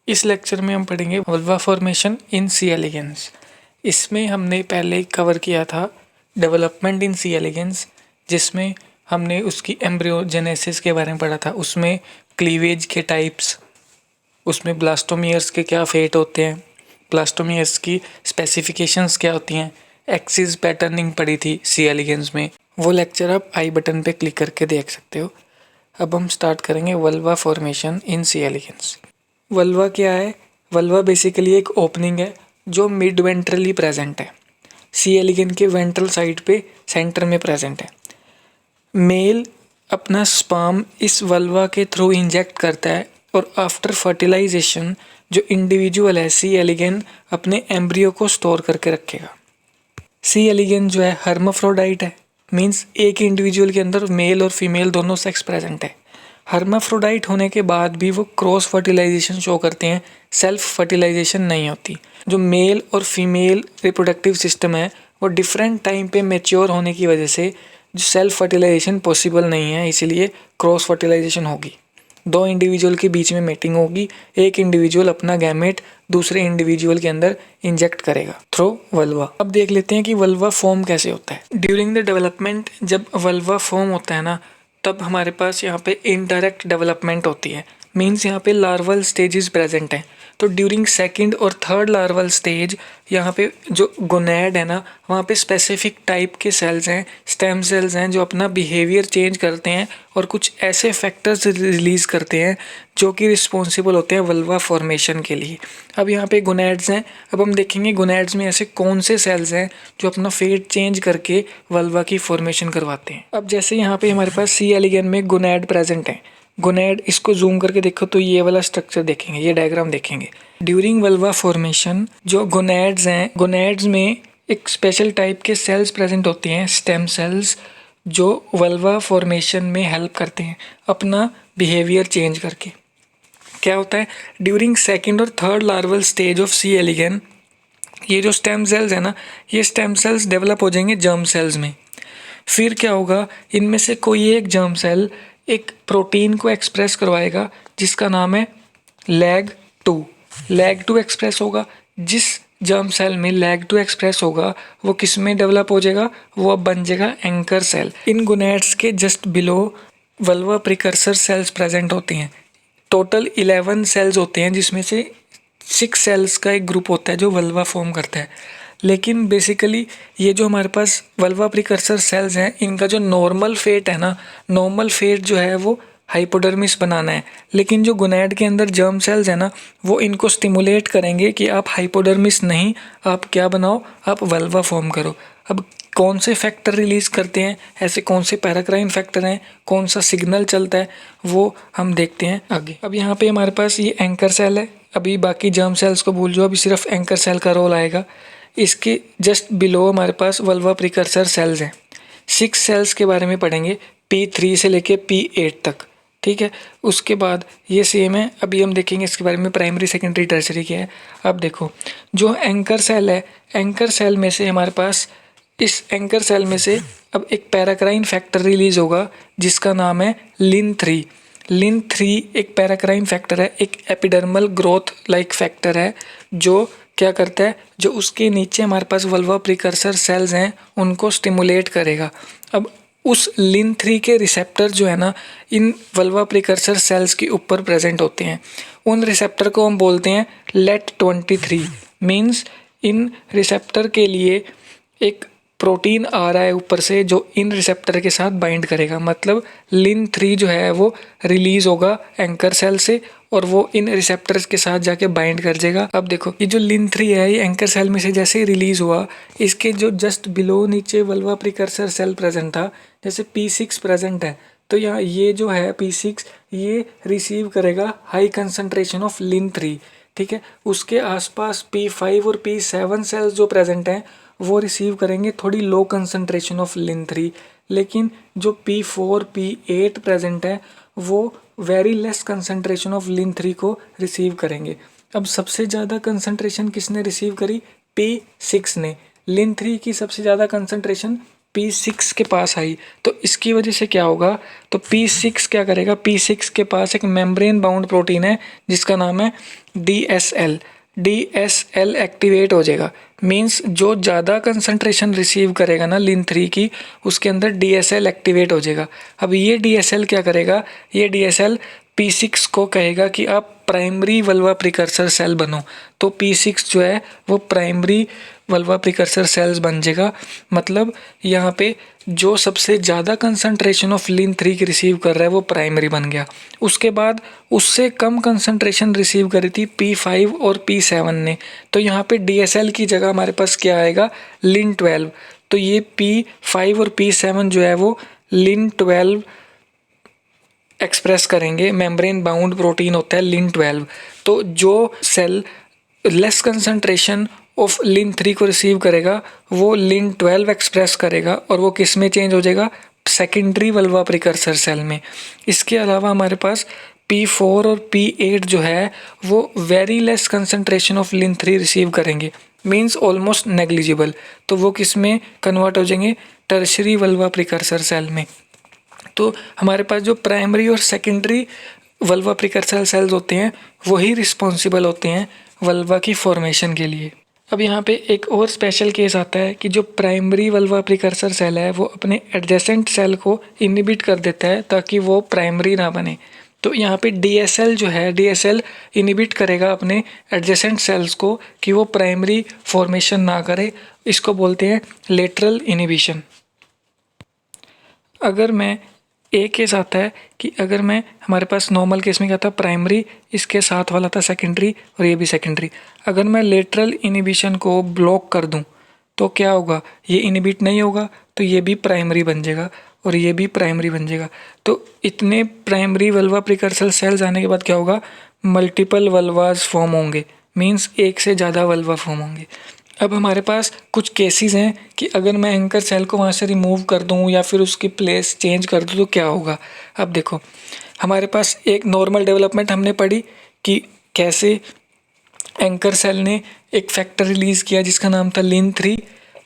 इस लेक्चर में हम पढ़ेंगे vulva formation in C elegans. इसमें हमने पहले कवर किया था डेवलपमेंट इन सी एलिगेंस, जिसमें हमने उसकी एम्ब्रियोजेनेसिस के बारे में पढ़ा था। उसमें क्लीवेज के टाइप्स, उसमें ब्लास्टोमियर्स के क्या फेट होते हैं, ब्लास्टोमियर्स की स्पेसिफिकेशंस क्या होती हैं, एक्सिस पैटर्निंग पढ़ी थी सी एलिगेंस में। वो लेक्चर आप आई बटन पे क्लिक करके देख सकते हो। अब हम स्टार्ट करेंगे vulva formation in C elegans. Vulva क्या है? वल्वा बेसिकली एक ओपनिंग है जो मिड वेंट्रली प्रेजेंट है। सी एलिगेन के वेंट्रल साइड पे सेंटर में प्रेजेंट है। मेल अपना स्पर्म इस वल्वा के थ्रू इंजेक्ट करता है और आफ्टर फर्टिलाइजेशन जो इंडिविजुअल है सी एलिगेन अपने एम्ब्रियो को स्टोर करके रखेगा। सी एलिगेन जो है हर्माफ्रोडाइट है, मीन्स एक इंडिविजुअल के अंदर मेल और फीमेल दोनों सेक्स प्रेजेंट है। हर्माफ्रोडाइट होने के बाद भी वो क्रॉस फर्टिलाइजेशन शो करते हैं, सेल्फ फर्टिलाइजेशन नहीं होती। जो मेल और फीमेल रिप्रोडक्टिव सिस्टम है वो डिफरेंट टाइम पे मैच्योर होने की वजह से जो सेल्फ फर्टिलाइजेशन पॉसिबल नहीं है, इसीलिए क्रॉस फर्टिलाइजेशन होगी। दो इंडिविजुअल के बीच में मेटिंग होगी, एक इंडिविजुअल अपना गैमेट दूसरे इंडिविजुअल के अंदर इंजेक्ट करेगा थ्रू वल्वा। अब देख लेते हैं कि वल्वा फॉर्म कैसे होता है। ड्यूरिंग द डेवलपमेंट जब वल्वा फॉर्म होता है ना, तब हमारे पास यहाँ पे इनडायरेक्ट डेवलपमेंट होती है, मीन्स यहाँ पे लार्वल स्टेजेस प्रेजेंट हैं। तो ड्यूरिंग सेकंड और थर्ड लार्वल स्टेज यहाँ पे जो गोनैड है ना, वहाँ पे स्पेसिफिक टाइप के सेल्स हैं, स्टेम सेल्स हैं, जो अपना बिहेवियर चेंज करते हैं और कुछ ऐसे फैक्टर्स रिलीज़ करते हैं जो कि रिस्पॉन्सिबल होते हैं वल्वा फॉर्मेशन के लिए। अब यहाँ पे गोनैड्स हैं। अब हम देखेंगे गोनैड्स में ऐसे कौन से सेल्स हैं जो अपना फेट चेंज करके वल्वा की फॉर्मेशन करवाते हैं। अब जैसे यहाँ पे हमारे पास सी एलिगन में गोनैड प्रेजेंट है। गोनैड, इसको जूम करके देखो तो ये वाला स्ट्रक्चर देखेंगे, ये डायग्राम देखेंगे। ड्यूरिंग वल्वा फॉर्मेशन जो गोनैड्स हैं, गोनैड्स में एक स्पेशल टाइप के सेल्स प्रेजेंट होते हैं, स्टेम सेल्स, जो वल्वा फॉर्मेशन में हेल्प करते हैं अपना बिहेवियर चेंज करके। क्या होता है, ड्यूरिंग सेकेंड और थर्ड लार्वल स्टेज ऑफ सी एलिगन ये जो स्टेम सेल्स है ना, ये स्टेम सेल्स डेवलप हो जाएंगे जर्म सेल्स में। फिर क्या होगा, इनमें से कोई एक जर्म सेल एक प्रोटीन को एक्सप्रेस करवाएगा जिसका नाम है लैग 2। लैग 2 एक्सप्रेस होगा। जिस जर्म सेल में लैग 2 एक्सप्रेस होगा वो किस में डेवलप हो जाएगा, वो अब बन जाएगा एंकर सेल। इन गोनैड्स के just below vulva precursor cells present होते हैं। टोटल 11 सेल्स होते हैं, जिसमें से 6 सेल्स का एक ग्रुप होता है जो वल्वा फॉर्म करता है। लेकिन बेसिकली ये जो हमारे पास वल्वा प्रिकर्सर सेल्स हैं, इनका जो नॉर्मल फेट है ना, नॉर्मल फेट जो है वो हाइपोडर्मिस बनाना है। लेकिन जो गोनैड के अंदर जर्म सेल्स है ना, वो इनको स्टिमुलेट करेंगे कि आप हाइपोडर्मिस नहीं, आप क्या बनाओ, आप वल्वा फॉर्म करो। अब कौन से फैक्टर रिलीज करते हैं, ऐसे कौन से पैराक्राइन फैक्टर हैं, कौन सा सिग्नल चलता है, वो हम देखते हैं आगे। अब यहाँ पे हमारे पास ये एंकर सेल है। अभी बाकी जर्म सेल्स को भूल जाओ, अभी सिर्फ एंकर सेल का रोल आएगा। इसके जस्ट बिलो हमारे पास वल्वा प्रिकर्सर सेल्स हैं। 6 सेल्स के बारे में पढ़ेंगे, P3 से लेके P8 तक, ठीक है। उसके बाद ये सेम है। अभी हम देखेंगे इसके बारे में प्राइमरी सेकेंडरी टर्सरी क्या है। अब देखो, जो एंकर सेल है, एंकर सेल में से हमारे पास इस एंकर सेल में से अब एक पैराक्राइन फैक्टर रिलीज होगा जिसका नाम है लिन3। लिन3 एक पैराक्राइन फैक्टर है, एक एपिडर्मल ग्रोथ लाइक फैक्टर है जो क्या करता है, जो उसके नीचे हमारे पास वल्वा प्रिकर्सर सेल्स हैं उनको स्टिमुलेट करेगा। अब उस लिन3 के रिसेप्टर जो है ना, इन वल्वा प्रिकर्सर सेल्स के ऊपर प्रेजेंट होते हैं। उन रिसेप्टर को हम बोलते हैं लेट23। मीन्स इन रिसेप्टर के लिए एक प्रोटीन आ रहा है ऊपर से जो इन रिसेप्टर के साथ बाइंड करेगा। मतलब लिन3 जो है वो रिलीज होगा एंकर सेल से और वो इन रिसेप्टर्स के साथ जाके बाइंड कर जाएगा। अब देखो, ये जो लिन3 है, ये एंकर सेल में से जैसे ही रिलीज हुआ, इसके जो जस्ट बिलो नीचे वल्वा प्रिकर्सर सेल प्रेजेंट था, जैसे P6 प्रेजेंट है, तो यहाँ ये जो है P6 ये रिसीव करेगा हाई कंसंट्रेशन ऑफ लिन3, ठीक है। उसके आसपास P5 और P7 सेल्स जो प्रेजेंट हैं वो रिसीव करेंगे थोड़ी लो कंसंट्रेशन ऑफ लिन3। लेकिन जो P4 P8 प्रेजेंट है वो वेरी लेस कंसंट्रेशन ऑफ लिन3 को रिसीव करेंगे। अब सबसे ज़्यादा कंसंट्रेशन किसने रिसीव करी, P6 ने। लिन3 की सबसे ज़्यादा कंसंट्रेशन P6 के पास आई, तो इसकी वजह से क्या होगा, तो P6 क्या करेगा, P6 के पास एक मेम्ब्रेन बाउंड प्रोटीन है जिसका नाम है DSL। DSL एक्टिवेट हो जाएगा, मींस जो ज़्यादा कंसंट्रेशन रिसीव करेगा ना लिन-3 की, उसके अंदर DSL एक्टिवेट हो जाएगा। अब ये DSL क्या करेगा, ये DSL P6 को कहेगा कि आप प्राइमरी वल्वा प्रिकर्सर सेल बनो, तो P6 जो है वो प्राइमरी वल्वा प्रिकर्सर सेल्स बन जाएगा। मतलब यहाँ पे जो सबसे ज़्यादा कंसंट्रेशन ऑफ लिन-3 की रिसीव कर रहा है वो प्राइमरी बन गया। उसके बाद उससे कम कंसंट्रेशन रिसीव करी थी P5 और P7 ने, तो यहाँ पे DSL की जगह हमारे पास क्या आएगा, लिन-12। तो ये P5 और P7 जो है वो लिन-12 एक्सप्रेस करेंगे। मेम्ब्रेन बाउंड प्रोटीन होता है लिन-12। तो जो सेल लेस कंसंट्रेशन ऑफ लिन-3 को रिसीव करेगा वो लिन-12 एक्सप्रेस करेगा, और वो किस में चेंज हो जाएगा, सेकेंडरी वल्वा प्रिकर्सर सेल में। इसके अलावा हमारे पास P4 और P8 जो है वो very less concentration of lin three receive करेंगे, मींस ऑलमोस्ट नेग्लिजिबल, तो वो किस में कन्वर्ट हो जाएंगे, टर्शरी वल्वा प्रिकर्सर सेल में। तो हमारे पास जो प्राइमरी और सेकेंडरी वल्वा प्रिकर्सर सेल्स होते हैं वही रिस्पॉन्सिबल होते हैं वल्वा की फॉर्मेशन के लिए। अब यहाँ पे एक और स्पेशल केस आता है कि जो प्राइमरी वल्वा प्रिकर्सर सेल है वो अपने एडजेसेंट सेल को इनहिबिट कर देता है ताकि वो प्राइमरी ना बने। तो यहाँ पे DSL जो है, DSL इनहिबिट करेगा अपने एडजेसेंट सेल्स को कि वो प्राइमरी फॉर्मेशन ना करे। इसको बोलते हैं लेटरल इनहिबिशन। अगर मैं एक केस आता है कि अगर मैं हमारे पास नॉर्मल केस में क्या था, प्राइमरी, इसके साथ वाला था सेकेंडरी और ये भी सेकेंडरी। अगर मैं लेटरल इनहिबिशन को ब्लॉक कर दूं तो क्या होगा, ये इनहिबिट नहीं होगा तो ये भी प्राइमरी बन जाएगा और ये भी प्राइमरी बन जाएगा। तो इतने प्राइमरी वल्वा प्रिकर्सर सेल्स आने के बाद क्या होगा, मल्टीपल वल्वास फॉर्म होंगे, मींस एक से ज़्यादा वल्वा फॉर्म होंगे। अब हमारे पास कुछ केसेस हैं कि अगर मैं एंकर सेल को वहाँ से रिमूव कर दूँ या फिर उसकी प्लेस चेंज कर दूँ तो क्या होगा। अब देखो, हमारे पास एक नॉर्मल डेवलपमेंट हमने पढ़ी कि कैसे एंकर सेल ने एक फैक्टर रिलीज़ किया जिसका नाम था लिन-3,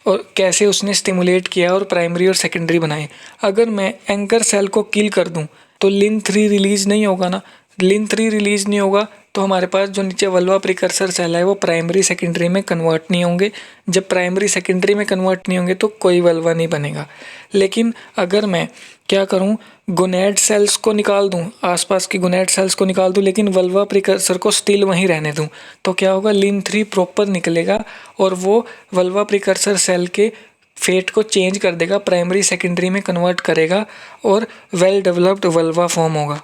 और कैसे उसने स्टिमुलेट किया और प्राइमरी और सेकेंडरी बनाए। अगर मैं एंकर सेल को किल कर दूं तो लिन-3 रिलीज़ नहीं होगा ना, लिन-3 रिलीज़ नहीं होगा तो हमारे पास जो नीचे वल्वा प्रिकर्सर सेल है वो प्राइमरी सेकेंडरी में कन्वर्ट नहीं होंगे। जब प्राइमरी सेकेंडरी में कन्वर्ट नहीं होंगे तो कोई वल्वा नहीं बनेगा। लेकिन अगर मैं क्या करूं, गोनेड सेल्स को निकाल दूं, आसपास की गोनेड सेल्स को निकाल दूं, लेकिन वल्वा प्रिकर्सर को स्टिल वहीं रहने दूं, तो क्या होगा, लिन-3 प्रॉपर निकलेगा और वो वल्वा प्रिकर्सर सेल के फेट को चेंज कर देगा, प्राइमरी सेकेंडरी में कन्वर्ट करेगा और वेल डेवलप्ड वल्वा फॉर्म होगा।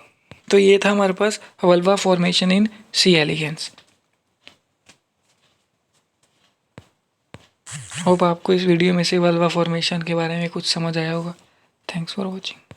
तो ये था हमारे पास vulva formation in C elegans. Hope आपको इस वीडियो में से वल्वा फॉर्मेशन के बारे में कुछ समझ आया होगा। Thanks for watching.